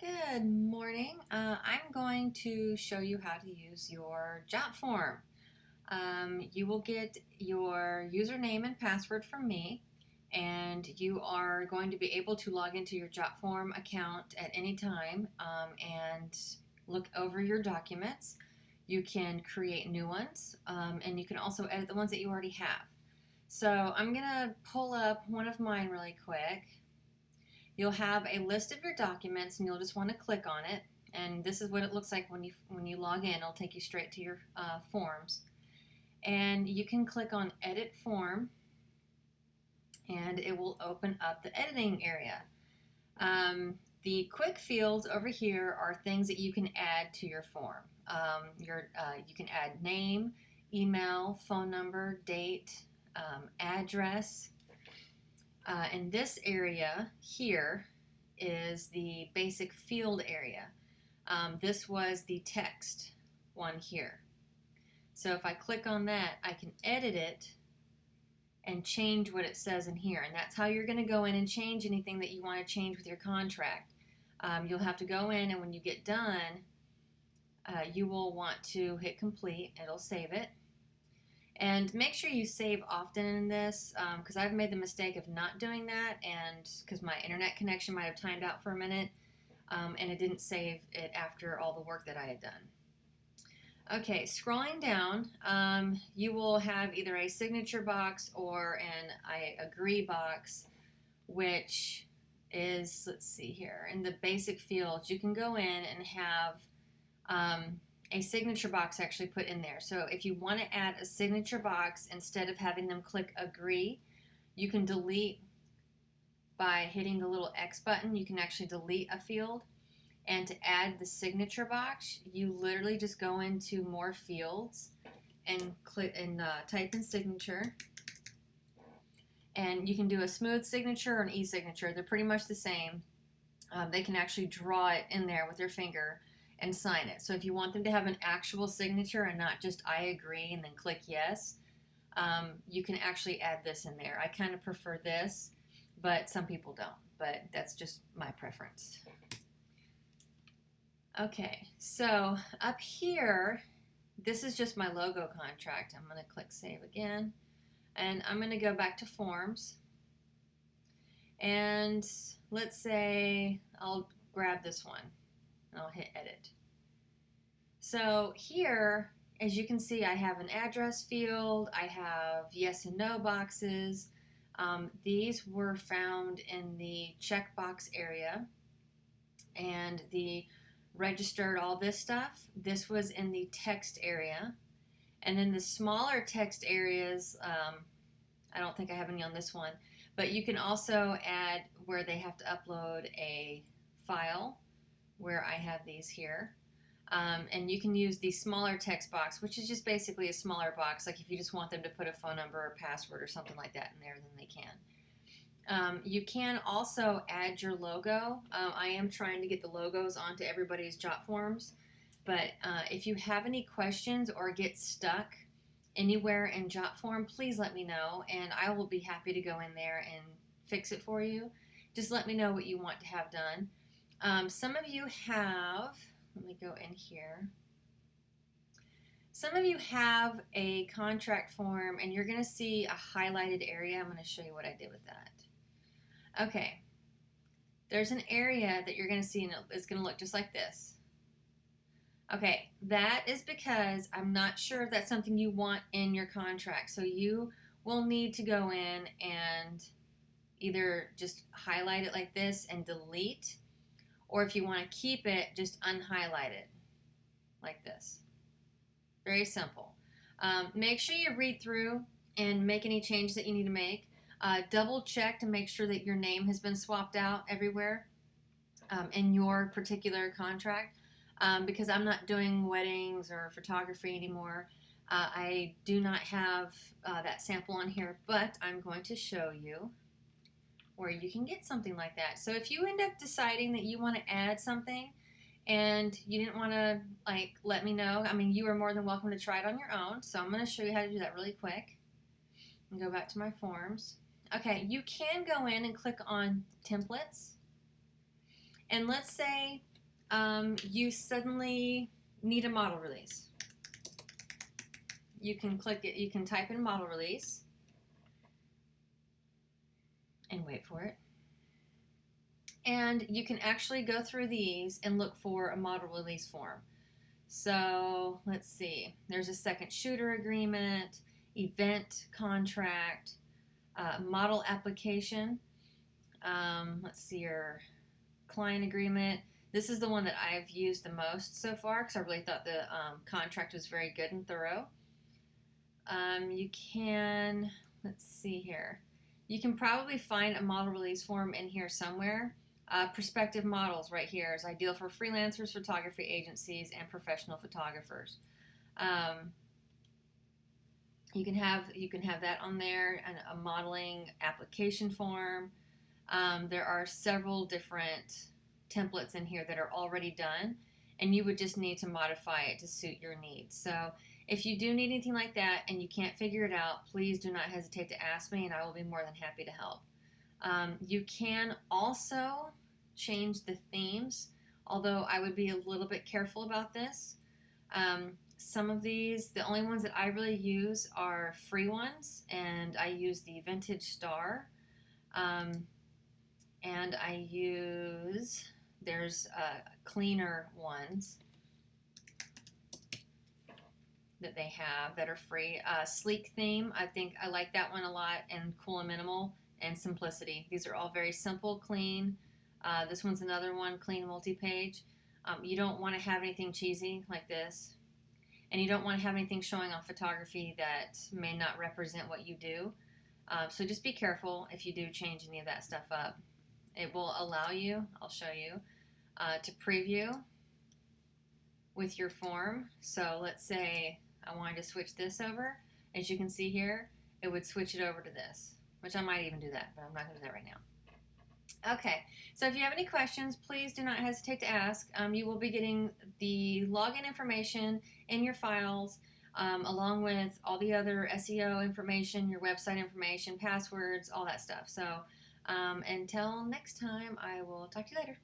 Good morning. I'm going to show you how to use your JotForm. You will get your username and password from me, and you are going to be able to log into your JotForm account at any time and look over your documents. You can create new ones, and you can also edit the ones that you already have. So I'm going to pull up one of mine really quick. You'll have a list of your documents and you'll just want to click on it. And this is what it looks like when you log in. It'll take you straight to your forms. And you can click on Edit Form and it will open up the editing area. The quick fields over here are things that you can add to your form. You can add name, email, phone number, date, address. And this area here is the basic field area. This was the text one here. So if I click on that, I can edit it and change what it says in here. And that's how you're going to go in and change anything that you want to change with your contract. You'll have to go in, and when you get done, you will want to hit complete. It'll save it. And make sure you save often in this, because I've made the mistake of not doing that, and because my internet connection might have timed out for a minute, and it didn't save it after all the work that I had done. Okay, scrolling down, you will have either a signature box or an I agree box, which is, let's see here, in the basic fields, you can go in and have a signature box actually put in there. So if you want to add a signature box, instead of having them click agree, you can delete by hitting the little X button. You can actually delete a field. And to add the signature box, you literally just go into more fields and click and type in signature. And you can do a smooth signature or an e-signature. They're pretty much the same. They can actually draw it in there with their finger and sign it. So if you want them to have an actual signature and not just I agree and then click yes, you can actually add this in there. I kind of prefer this, but some people don't. But that's just my preference. Okay, so up here, this is just my logo contract. I'm going to click save again, and I'm going to go back to forms. And let's say I'll grab this one. I'll hit edit. So here, as you can see, I have an address field. I have yes and no boxes. These were found in the checkbox area, and the registered all this stuff. This was in the text area. And then the smaller text areas, I don't think I have any on this one, but you can also add where they have to upload a file, where I have these here. And you can use the smaller text box, which is just basically a smaller box. Like if you just want them to put a phone number or password or something like that in there, then they can. You can also add your logo. I am trying to get the logos onto everybody's JotForms, but if you have any questions or get stuck anywhere in JotForm, please let me know, and I will be happy to go in there and fix it for you. Just let me know what you want to have done. Some of you have, let me go in here. Some of you have a contract form and you're going to see a highlighted area. I'm going to show you what I did with that. Okay, there's an area that you're going to see and it's going to look just like this. Okay, that is because I'm not sure if that's something you want in your contract. So you will need to go in and either just highlight it like this and delete, or if you want to keep it, just unhighlight it like this. Very simple. Make sure you read through and make any changes that you need to make. Double check to make sure that your name has been swapped out everywhere in your particular contract, because I'm not doing weddings or photography anymore. I do not have that sample on here, but I'm going to show you where you can get something like that. So if you end up deciding that you want to add something and you didn't want to let me know, I mean, you are more than welcome to try it on your own. So I'm going to show you how to do that really quick. And go back to my forms. Okay, you can go in and click on templates, And let's say you suddenly need a model release. You can click it, you can type in model release and wait for it. And you can actually go through these and look for a model release form. So let's see, there's a second shooter agreement, event contract, model application. Let's see, your client agreement. This is the one that I've used the most so far because I really thought the contract was very good and thorough. You can, let's see here, you can probably find a model release form in here somewhere. Prospective models right here is ideal for freelancers, photography agencies, and professional photographers. You can have that on there, and a modeling application form. There are several different templates in here that are already done, and you would just need to modify it to suit your needs. So if you do need anything like that and you can't figure it out, please do not hesitate to ask me, and I will be more than happy to help. You can also change the themes, although I would be a little bit careful about this. Some of these, the only ones that I really use are free ones, and I use the Vintage Star. And I use, there's cleaner ones that they have that are free. Sleek theme, I think I like that one a lot, and Cool and Minimal, and Simplicity. These are all very simple, clean. This one's another one, Clean Multi-Page. You don't want to have anything cheesy like this, and you don't want to have anything showing off photography that may not represent what you do. So just be careful if you do change any of that stuff up. It will allow you, I'll show you, to preview with your form. So let's say I wanted to switch this over. As you can see here, it would switch it over to this, which I might even do that, but I'm not going to do that right now. Okay, so if you have any questions, please do not hesitate to ask. You will be getting the login information in your files, along with all the other SEO information, your website information, passwords, all that stuff. So until next time, I will talk to you later.